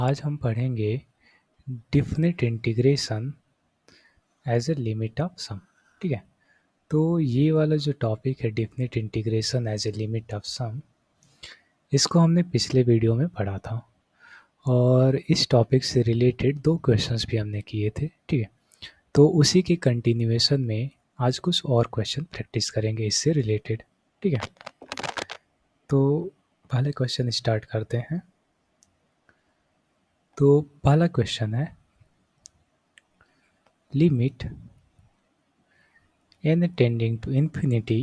आज हम पढ़ेंगे definite integration as a limit of sum. ठीक है, तो ये वाला जो टॉपिक है definite integration as a limit of sum, इसको हमने पिछले वीडियो में पढ़ा था और इस टॉपिक से रिलेटेड 2 क्वेश्चंस भी हमने किए थे। ठीक है, तो उसी के कंटिन्यूएशन में आज कुछ और क्वेश्चन प्रैक्टिस करेंगे इससे रिलेटेड। ठीक है, तो पहले क्वेश्चन स्टार्ट करते हैं। तो पहला क्वेश्चन है limit n tending to infinity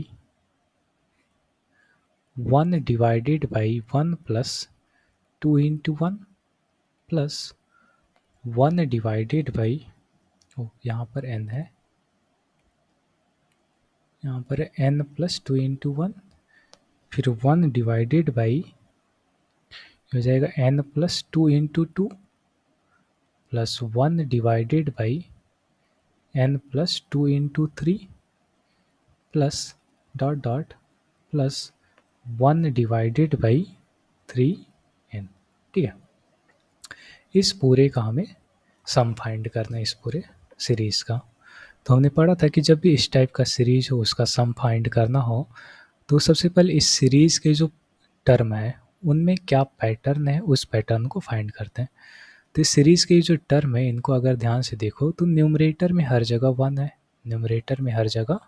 1 divided by 1 plus 2 into 1 plus 1 divided by यहाँ पर n है, यहाँ पर n plus 2 into 1, फिर 1 divided by हो जाएगा n plus 2 into 2 plus 1 divided by n plus 2 into 3 plus dot dot plus 1 divided by 3n। ठीक है, इस पूरे का हमें सम फाइंड करना है, इस पूरे सीरीज़ का। तो हमने पढ़ा था कि जब भी इस टाइप का सीरीज हो उसका सम फाइंड करना हो तो सबसे पहले इस सीरीज़ के जो टर्म है उनमें क्या पैटर्न है उस पैटर्न को फाइंड करते हैं। तो इस सीरीज़ के जो टर्म है इनको अगर ध्यान से देखो तो न्यूमरेटर में हर जगह 1 है, न्यूमरेटर में हर जगह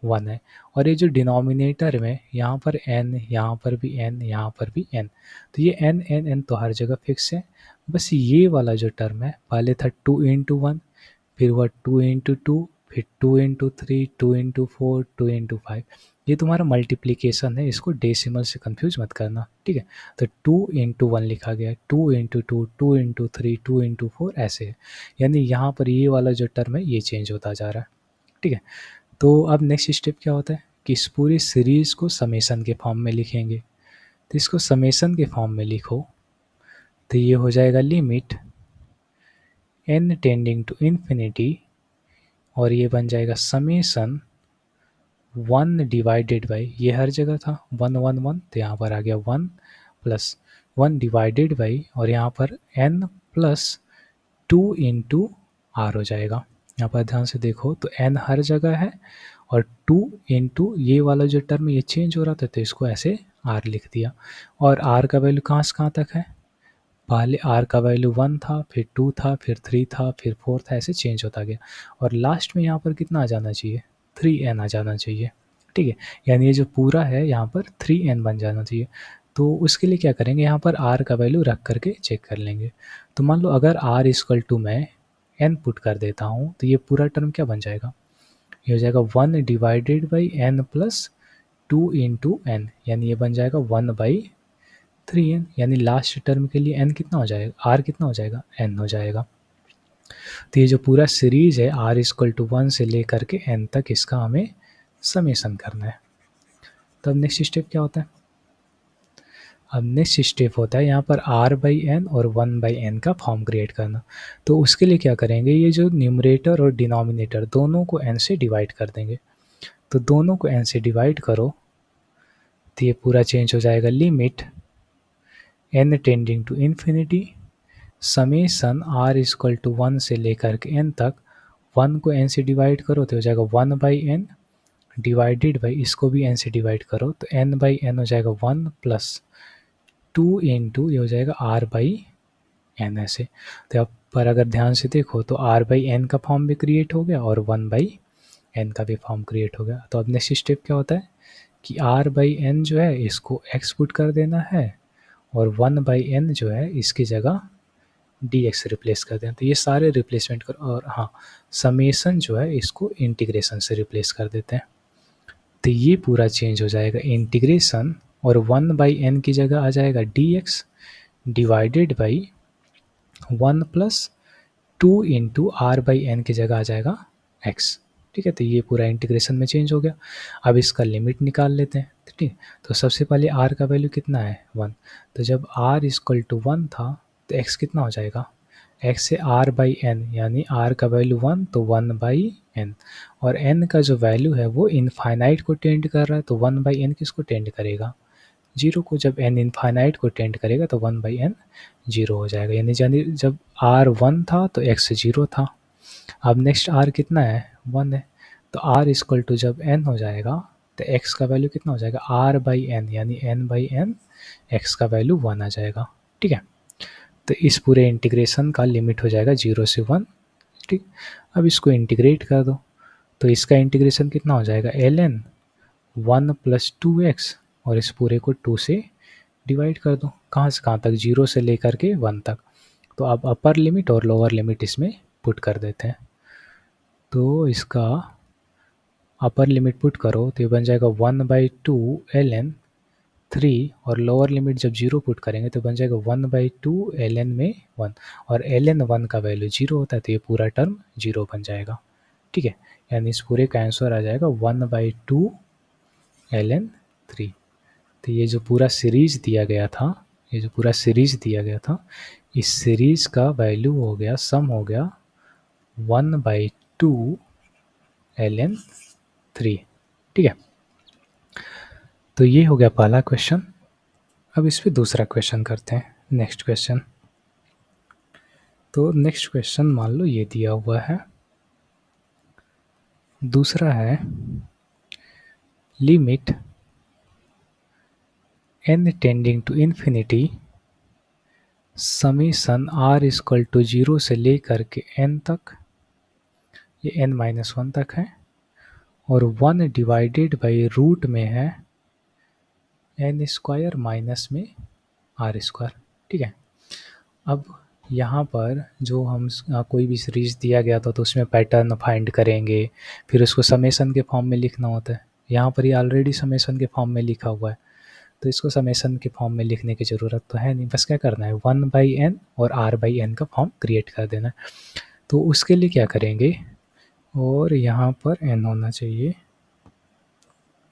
1 है, और ये जो डिनोमिनेटर में यहाँ पर n, यहाँ पर भी n, यहाँ पर भी n, तो ये n n n तो हर जगह फिक्स है। बस ये वाला जो टर्म है पहले था 2 into 1, फिर हुआ 2 into 2, फिर 2 into 3, 2 into 4, 2 into 5, ये तुम्हारा मल्टीप्लिकेशन है, इसको डेसिमल से कंफ्यूज मत करना। ठीक है, तो 2 into 1 लिखा गया है, 2 into 2, 2 into 3, 2 into 4 ऐसे है, यानी यहाँ पर ये वाला जो टर्म है ये चेंज होता जा रहा है। ठीक है, तो अब नेक्स्ट स्टेप क्या होता है कि इस पूरी सीरीज़ को समेशन के फॉर्म में लिखेंगे। तो इसको समेशन के फॉर्म में लिखो तो ये हो जाएगा limit n tending to infinity, और ये बन जाएगा समेशन 1 डिवाइडेड बाई, ये हर जगह था 1 1 1, तो यहाँ पर आ गया 1 प्लस 1 डिवाइडेड बाई, और यहाँ पर n प्लस 2 इंटू आर हो जाएगा। यहाँ पर ध्यान से देखो तो n हर जगह है और 2 इंटू ये वाला जो टर्म ये चेंज हो रहा था तो इसको ऐसे r लिख दिया। और r का वैल्यू कहाँ से कहाँ तक है, पहले r का वैल्यू 1 था, फिर 2 था, फिर 3 था, फिर 4 था, ऐसे चेंज होता गया, और लास्ट में यहाँ पर कितना आ जाना चाहिए, 3n आ जाना चाहिए। ठीक है, यानी ये जो पूरा है यहाँ पर 3n बन जाना चाहिए। तो उसके लिए क्या करेंगे, यहाँ पर r का वैल्यू रख करके चेक कर लेंगे। तो मान लो अगर r इक्वल टू मैं n पुट कर देता हूँ तो ये पूरा टर्म क्या बन जाएगा, ये हो जाएगा 1 divided by n plus 2 into n, यानी ये बन जाएगा 1/3n, यानी लास्ट टर्म के लिए n कितना हो जाएगा, r कितना हो जाएगा, n हो जाएगा। तो ये जो पूरा सीरीज है r इक्वल टू 1 से लेकर के n तक, इसका हमें समेशन करना है। तो अब नेक्स्ट स्टेप क्या होता है, अब नेक्स्ट स्टेप होता है यहाँ पर r/n और 1/n का फॉर्म क्रिएट करना। तो उसके लिए क्या करेंगे, ये जो न्यूमरेटर और डिनोमिनेटर दोनों को n से डिवाइड कर देंगे। तो दोनों को n से डिवाइड करो तो ये पूरा चेंज हो जाएगा, limit n tending to infinity summation r equal to 1 से लेकर के n तक, 1 को n से डिवाइड करो तो हो जाएगा 1/n डिवाइडेड बाई, इसको भी n से डिवाइड करो तो n/n हो जाएगा 1 प्लस 2 इंटू ये हो जाएगा r/n ऐसे। तो अब पर अगर ध्यान से देखो तो r/n का फॉर्म भी क्रिएट हो गया और 1/n का भी फॉर्म क्रिएट हो गया। तो अब नेक्स्ट स्टेप क्या होता है कि r/n जो है इसको x पुट कर देना है, और 1/n जो है इसकी जगह dx रिप्लेस कर दें। तो ये सारे रिप्लेसमेंट कर, और हाँ समेशन जो है इसको इंटीग्रेशन से रिप्लेस कर देते हैं। तो ये पूरा चेंज हो जाएगा इंटीग्रेशन, और 1/n की जगह आ जाएगा dx divided by 1 plus 2 into r/n की जगह आ जाएगा x। ठीक है, तो ये पूरा इंटीग्रेशन में चेंज हो गया। अब इसका लिमिट निकाल लेते हैं। ठीक है, तो सबसे पहले r का वैल्यू कितना है 1, तो जब r इक्वल टू 1 था तो x कितना हो जाएगा, x से r/n, यानी r का वैल्यू 1 तो 1/n, और n का जो वैल्यू है वो इनफाइनाइट को टेंड कर रहा है तो 1/n किसको टेंड करेगा, जीरो को जब n इनफाइनाइट को टेंड करेगा तो 1/n जीरो हो जाएगा, यानी जब r 1 था तो x 0 था। अब नेक्स्ट r कितना है, 1 है, तो r इक्वल टू जब n हो जाएगा तो x का वैल्यू कितना हो जाएगा, r/n, यानी n/n, x का वैल्यू 1 आ जाएगा। ठीक है, तो इस पूरे इंटीग्रेशन का लिमिट हो जाएगा 0 से 1। ठीक, अब इसको इंटीग्रेट कर दो तो इसका इंटीग्रेशन कितना हो जाएगा, ln 1 + 2x, और इस पूरे को 2 से डिवाइड कर दो, कहाँ से कहाँ तक, 0 से लेकर के 1 तक। तो अब अपर लिमिट और लोअर लिमिट इसमें पुट कर देते हैं। तो इसका अपर लिमिट पुट करो तो ये बन जाएगा 1/2 ln 3, और लोअर लिमिट जब 0 पुट करेंगे तो बन जाएगा 1/2 ln में 1, और ln 1 का वैल्यू 0 होता है तो ये पूरा टर्म 0 बन जाएगा। ठीक है, यानी इस पूरे का आंसर आ जाएगा 1/2 ln 3। तो ये जो पूरा सीरीज दिया गया था, इस सीरीज का वैल्यू हो गया, सम हो गया 1/2 ln 3। ठीक है, तो ये हो गया पहला क्वेश्चन। अब इस पे दूसरा क्वेश्चन करते हैं, नेक्स्ट क्वेश्चन। तो नेक्स्ट क्वेश्चन मान लो ये दिया हुआ है, दूसरा है limit n tending to infinity summation r equal to 0 से लेकर के n तक, ये n-1 तक है, और 1 डिवाइडेड बाई रूट में है n² माइनस में r²। ठीक है, अब यहाँ पर जो हम कोई भी सीरीज दिया गया था तो उसमें पैटर्न फाइंड करेंगे, फिर उसको समेशन के फॉर्म में लिखना होता है। यहाँ पर ये ऑलरेडी समेशन के फॉर्म में लिखा हुआ है, तो इसको समेशन के फॉर्म में लिखने की ज़रूरत तो है नहीं, बस क्या करना है 1/n और r/n का फॉर्म क्रिएट कर देना है। तो उसके लिए क्या करेंगे, और यहाँ पर n होना चाहिए।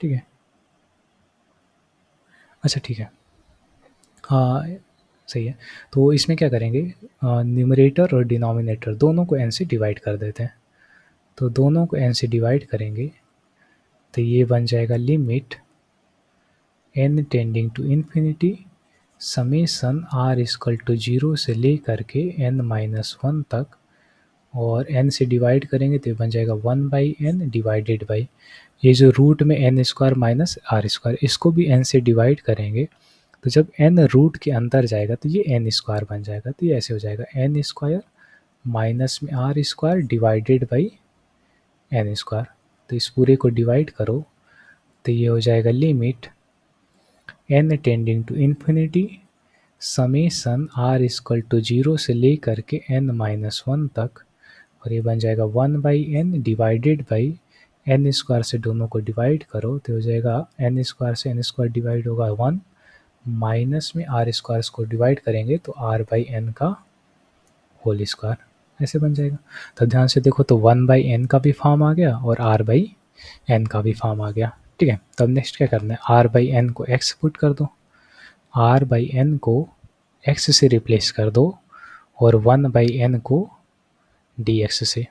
ठीक है, अच्छा ठीक है, हाँ सही है। तो इसमें क्या करेंगे, न्यूमरेटर और डिनोमिनेटर दोनों को n से डिवाइड कर देते हैं। तो दोनों को n से डिवाइड करेंगे तो ये बन जाएगा limit n tending to infinity summation r equal to 0 से ले करके n-1 तक, और n से डिवाइड करेंगे तो ये बन जाएगा 1/n डिवाइडेड बाई ये जो रूट में n² माइनस r², इसको भी n से डिवाइड करेंगे तो जब n रूट के अंदर जाएगा तो ये n² बन जाएगा। तो ये ऐसे हो जाएगा n² माइनस में r² डिवाइडेड बाई n²। तो इस पूरे को डिवाइड करो तो ये हो जाएगा limit n tending to infinity summation r equal to 0 से ले करके n-1 तक, और ये बन जाएगा 1/n डिवाइडेड बाई n² से दोनों को डिवाइड करो तो हो जाएगा n² से n² डिवाइड होगा 1, माइनस में r² को डिवाइड करेंगे तो r/n का होल स्क्वायर, ऐसे बन जाएगा। तो ध्यान से देखो तो 1/n का भी फॉर्म आ गया और r/n का भी फॉर्म आ गया। ठीक है, तब नेक्स्ट क्या करना है, r/n को x पुट कर दो, r/n को x से रिप्लेस कर दो और 1/n को dx से,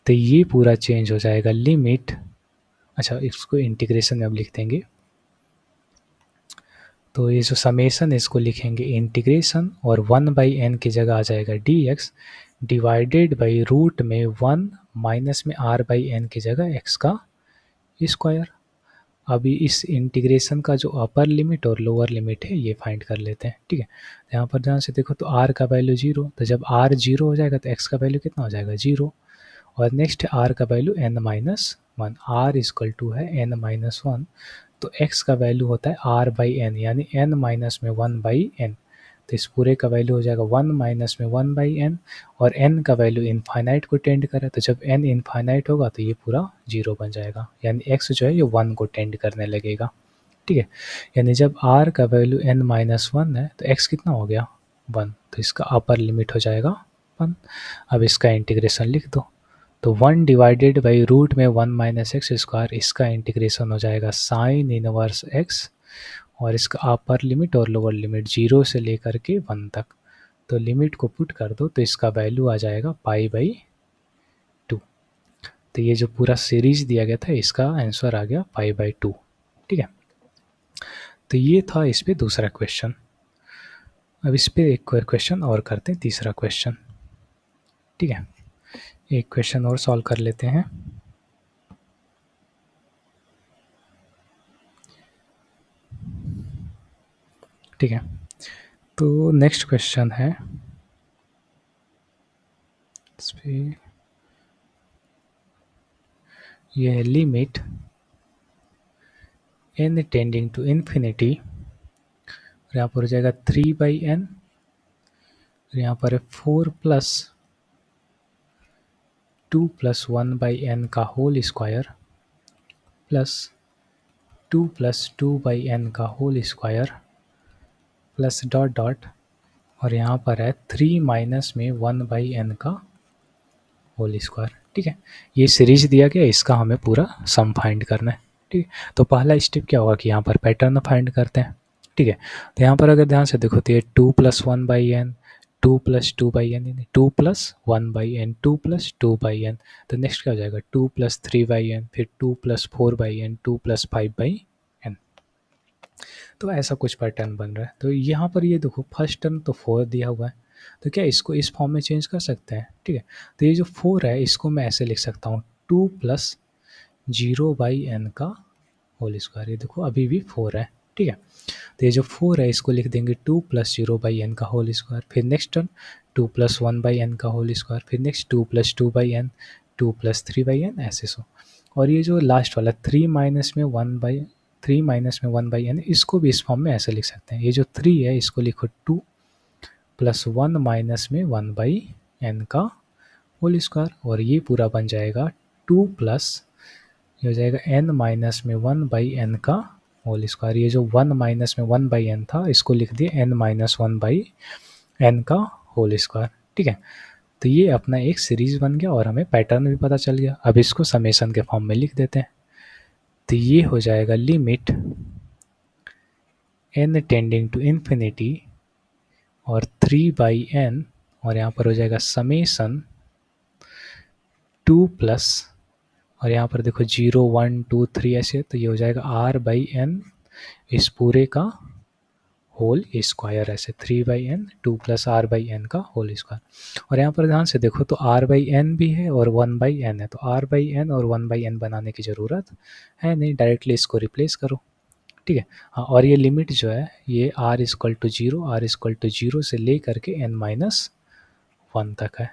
तो ये पूरा चेंज हो जाएगा लिमिट। अच्छा, इसको इंटीग्रेशन में अब लिख देंगे, तो ये जो समेशन है इसको लिखेंगे इंटीग्रेशन, और 1/n की जगह आ जाएगा dx डिवाइडेड बाई रूट में 1 माइनस में r/n की जगह x का स्क्वायर। अभी इस इंटीग्रेशन का जो अपर लिमिट और लोअर लिमिट है ये फाइंड कर लेते हैं। ठीक है, यहाँ पर ध्यान से देखो तो r का वैल्यू 0, तो जब r 0 हो जाएगा तो x का वैल्यू कितना हो जाएगा 0, और नेक्स्ट r का value n-1, r equal to है n-1, तो x का वैल्यू होता है r/n, यानी n-1/n। तो इस पूरे का वैल्यू हो जाएगा 1-1/n, और n का वैल्यू इनफाइनाइट को टेंड करे, तो जब n इनफाइनाइट होगा तो ये पूरा 0 बन जाएगा, यानी x जो है ये 1 को टेंड करने लगेगा। ठीक है, यानी जब r का वैल्यू n-1 है तो x कितना हो गया 1, तो इसका अपर लिमिट हो जाएगा 1। अब इसका इंटीग्रेशन लिख दो, तो 1 डिवाइडेड बाई रूट में 1 माइनस x², इसका इंटीग्रेशन हो जाएगा साइन इनवर्स x, और इसका अपर लिमिट और लोअर लिमिट 0 से लेकर के 1 तक, तो लिमिट को पुट कर दो तो इसका वैल्यू आ जाएगा π/2। तो ये जो पूरा सीरीज दिया गया था इसका आंसर आ गया π/2। ठीक है, तो ये था इस पे दूसरा क्वेश्चन। अब इस पे एक क्वेश्चन और करते हैं, तीसरा क्वेश्चन। ठीक है, एक क्वेश्चन और सॉल्व कर लेते हैं। ठीक है, तो नेक्स्ट क्वेश्चन है इस पे, ये है limit n tending to infinity, और यहाँ पर हो जाएगा 3/n, और यहाँ पर है 4 प्लस 2 प्लस 1/n का whole square plus 2 plus 2/n का whole square plus dot dot, और यहाँ पर है 3 माइनस में 1/n का होल स्क्वायर। ठीक है, ये सीरीज दिया गया, इसका हमें पूरा सम फाइंड करना है। ठीक है, तो पहला स्टेप क्या होगा कि यहाँ पर पैटर्न फाइंड करते हैं। ठीक है, तो यहाँ पर अगर ध्यान से देखो तो ये 2 plus 1/n, 2 plus 2/n, 2 plus 1/n, 2 plus 2/n, तो नेक्स्ट क्या हो जाएगा 2 प्लस 3/n, फिर 2 प्लस 4/n, 2 प्लस 5/n। तो ऐसा कुछ पैटर्न बन रहा है। तो यहाँ पर ये देखो फर्स्ट टर्म तो 4 दिया हुआ है, तो क्या इसको इस फॉर्म में चेंज कर सकते हैं। ठीक है, तो ये जो 4 है इसको मैं ऐसे लिख सकता हूँ 2 प्लस 0/n का होल स्क्वायर। ये देखो अभी भी 4 है। ठीक है, तो ये जो 4 है इसको लिख देंगे 2 प्लस 0/n का होल स्क्वायर, फिर नेक्स्ट टर्म 2 प्लस 1/n का होल स्क्वायर, फिर next 2 plus 2/n, 2 plus 3/n, ऐसे सो। और ये जो लास्ट वाला 3 माइनस में 1/n, इसको भी इस फॉर्म में ऐसे लिख सकते हैं। ये जो 3 है इसको लिखो 2 प्लस 1 माइनस में 1/n का होल स्क्वायर, और ये पूरा बन जाएगा 2 प्लस, ये हो जाएगा n माइनस में 1/n का होल स्क्वायर। ये जो 1 माइनस में 1/n था इसको लिख दिए n माइनस 1/n का होल स्क्वायर। ठीक है, तो ये अपना एक सीरीज बन गया और हमें पैटर्न भी पता चल गया। अब इसको समेशन के फॉर्म में लिख देते हैं। तो ये हो जाएगा limit n tending to infinity और 3/n, और यहाँ पर हो जाएगा समेशन 2 प्लस, और यहाँ पर देखो 0 1 2 3 ऐसे, तो ये हो जाएगा r/n इस पूरे का होल स्क्वायर, ऐसे 3/n 2 प्लस r/n का होल स्क्वायर। और यहाँ पर ध्यान से देखो तो r/n भी है और 1/n है, तो r/n और 1/n बनाने की ज़रूरत है नहीं, डायरेक्टली इसको रिप्लेस करो। ठीक है, हाँ, और ये लिमिट जो है ये r=0 से ले करके n-1 तक है।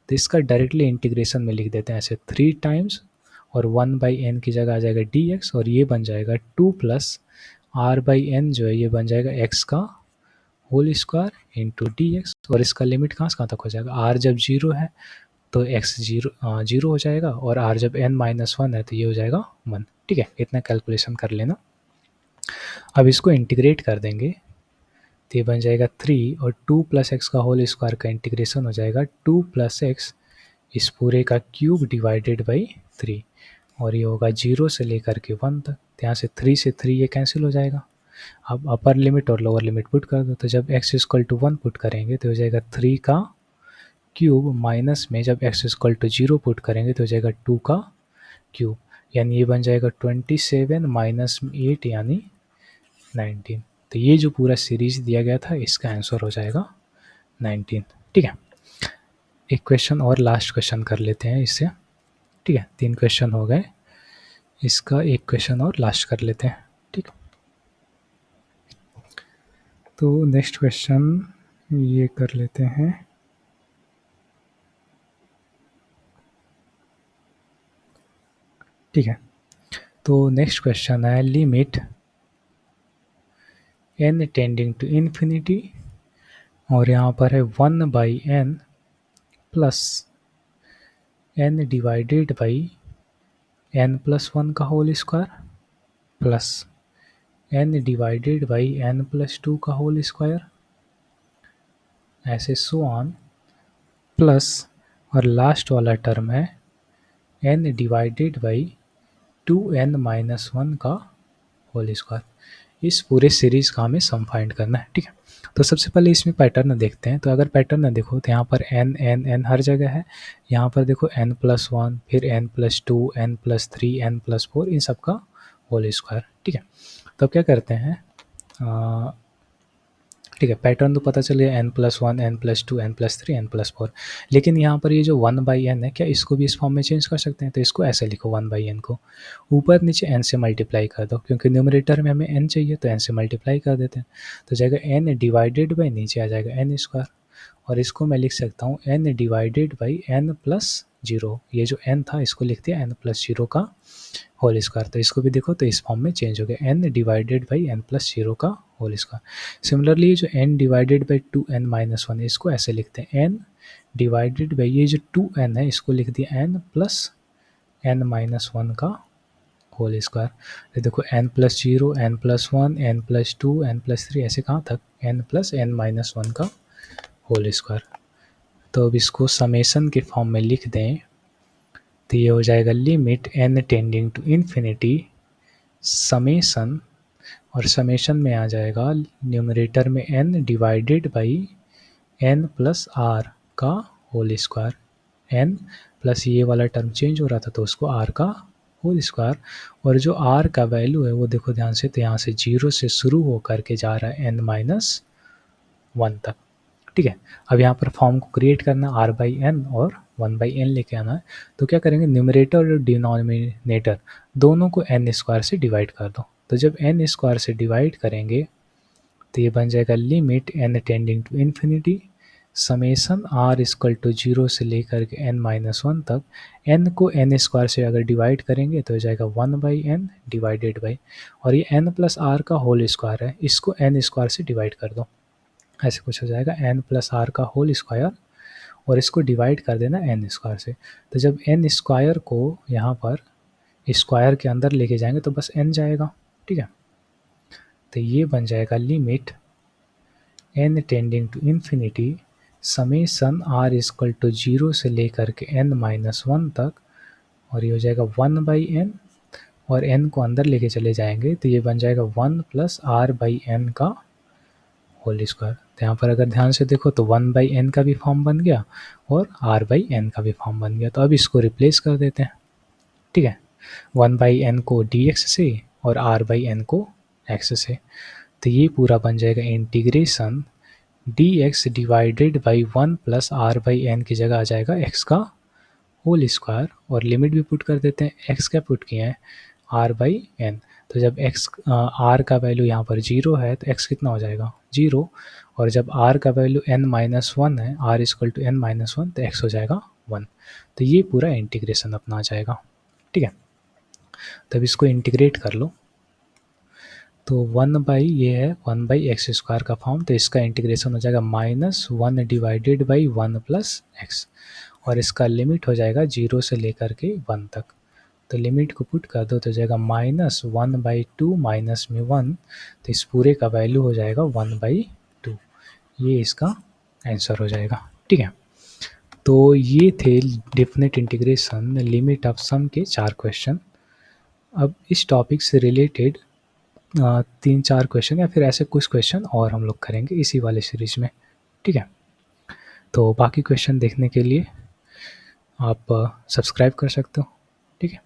तो इसका डायरेक्टली इंटीग्रेशन में लिख देते हैं ऐसे 3 टाइम्स, और 1/n की जगह आ जाएगा dx, और ये बन जाएगा 2 प्लस r/n जो है ये बन जाएगा x का होल स्क्वायर इंटू dx, और इसका लिमिट कहाँ से कहाँ तक हो जाएगा, r जब 0 है तो x 0 हो जाएगा, और r जब n-1 है तो ये हो जाएगा 1। ठीक है, इतना कैलकुलेशन कर लेना। अब इसको इंटीग्रेट कर देंगे तो ये बन जाएगा 3, और 2 प्लस एक्स का होल स्क्वायर का इंटीग्रेशन हो जाएगा 2 प्लस एक्स इस पूरे का क्यूब डिवाइडेड बाई 3, और ये होगा 0 से लेकर के 1 तक। यहाँ से 3 से 3 ये कैंसिल हो जाएगा। अब अपर लिमिट और लोअर लिमिट पुट कर दो, तो जब x=1 पुट करेंगे तो हो जाएगा 3 का क्यूब, माइनस में जब x=0 पुट करेंगे तो हो जाएगा 2 का क्यूब, यानी ये बन जाएगा 27 माइनस 8 यानी 19। तो ये जो पूरा सीरीज दिया गया था इसका आंसर हो जाएगा 19। ठीक है, एक क्वेश्चन और लास्ट क्वेश्चन कर लेते हैं इससे। ठीक है, 3 क्वेश्चन हो गए, इसका एक क्वेश्चन और लास्ट कर लेते हैं। ठीक, तो नेक्स्ट क्वेश्चन ये कर लेते हैं। ठीक है, तो नेक्स्ट क्वेश्चन है limit n tending to infinity, और यहाँ पर है 1/n plus n divided by n+1 का whole square plus n divided by n+2 का होल स्क्वायर, ऐसे सो ऑन, प्लस, और लास्ट वाला टर्म है n डिवाइडेड बाई 2n-1 का होल स्क्वायर। इस पूरे सीरीज का हमें सम फाइंड करना है। ठीक है, तो सबसे पहले इसमें पैटर्न देखते हैं। तो अगर पैटर्न देखो तो यहाँ पर n n n हर जगह है, यहाँ पर देखो n+1, फिर n+2, n+3, n+4, इन सब का होल स्क्वायर। ठीक है, तो अब क्या करते हैं, ठीक है, पैटर्न तो पता चल गया n+1, n+2, n+3, n+4। लेकिन यहाँ पर ये जो 1/n है, क्या इसको भी इस फॉर्म में चेंज कर सकते हैं? तो इसको ऐसे लिखो 1/n को, ऊपर नीचे n से मल्टीप्लाई कर दो, क्योंकि न्यूमरेटर में हमें n चाहिए तो n से मल्टीप्लाई कर देते हैं। तो जाएगा n डिवाइडेड बाई, नीचे आ जाएगा n स्क्वायर, और इसको मैं लिख सकता हूँ n डिवाइडेड बाई n+0। ये जो n था इसको लिख दिया n+0 का होल स्क्वायर। तो इसको भी देखो तो इस फॉर्म में चेंज हो गया, n डिवाइडेड बाई n+0 का होल स्क्वायर। सिमिलरली जो n डिवाइडेड बाई 2n-1 इसको ऐसे लिखते हैं n डिवाइडेड बाई ये जो 2n है इसको लिख दिया n+n-1 का होल स्क्वायर। तो देखो n+0, n+1, n+2, n+3 ऐसे कहाँ तक n+n-1 का होल स्क्वायर। तो अब इसको समेशन के फॉर्म में लिख दें तो ये हो जाएगा limit n tending to infinity summation, और समेशन में आ जाएगा न्यूमरेटर में n divided by n plus r का होल स्क्वायर। n प्लस ये वाला टर्म चेंज हो रहा था तो उसको r का होल स्क्वायर, और जो r का वैल्यू है वो देखो ध्यान से, तो यहाँ से 0 से शुरू हो करके जा रहा है n-1 तक। ठीक है, अब यहाँ पर फॉर्म को क्रिएट करना r/n और 1/n लेके आना है। तो क्या करेंगे, न्यूमरेटर और डिनोमिनेटर दोनों को n स्क्वायर से डिवाइड कर दो। तो जब n स्क्वायर से डिवाइड करेंगे तो ये बन जाएगा limit n tending to infinity summation r equal to 0 से लेकर के n-1 तक। n को n स्क्वायर से अगर डिवाइड करेंगे तो हो जाएगा 1/n डिवाइडेड बाई, और ये n प्लस r का होल स्क्वायर है, इसको n स्क्वायर से डिवाइड कर दो, ऐसे कुछ हो जाएगा n प्लस r का होल स्क्वायर, और इसको डिवाइड कर देना n स्क्वायर से। तो जब n स्क्वायर को यहाँ पर स्क्वायर के अंदर लेके जाएंगे तो बस n जाएगा। ठीक है, तो ये बन जाएगा limit n tending to infinity summation r equal to 0 से लेकर के n-1 तक, और ये हो जाएगा 1/n, और n को अंदर लेके चले जाएंगे तो ये बन जाएगा 1 प्लस r/n का होल स्क्वायर। तो यहाँ पर अगर ध्यान से देखो तो 1/n का भी फॉर्म बन गया और r/n का भी फॉर्म बन गया। तो अब इसको रिप्लेस कर देते हैं। ठीक है, 1/n को dx से और r/n को x से। तो ये पूरा बन जाएगा integration dx divided by 1 plus r/n की जगह आ जाएगा x का होल स्क्वायर, और लिमिट भी पुट कर देते हैं, x क्या पुट किए हैं r/n। तो जब x r का वैल्यू यहाँ पर 0 है तो x कितना हो जाएगा 0, और जब r का वैल्यू n-1 है, r इक्वल टू n-1 तो x हो जाएगा 1। तो ये पूरा इंटीग्रेशन अपना आ जाएगा। ठीक है, तब इसको इंटीग्रेट कर लो तो 1 ये है 1/x स्क्वायर का फॉर्म, तो इसका इंटीग्रेशन हो जाएगा -1 डिवाइडेड बाई 1 प्लस x, और इसका लिमिट हो जाएगा 0 से लेकर के 1 तक। तो लिमिट को पुट कर दो तो हो जाएगा -1/2 माइनस में 1, तो इस पूरे का वैल्यू हो जाएगा 1/2। ये इसका आंसर हो जाएगा। ठीक है, तो ये थे डेफिनेट इंटीग्रेशन लिमिट ऑफ सम के 4 क्वेश्चन। अब इस टॉपिक से रिलेटेड 3-4 क्वेश्चन या फिर ऐसे कुछ क्वेश्चन और हम लोग करेंगे इसी वाले सीरीज में। ठीक है, तो बाकी क्वेश्चन देखने के लिए आप सब्सक्राइब कर सकते हो। ठीक है।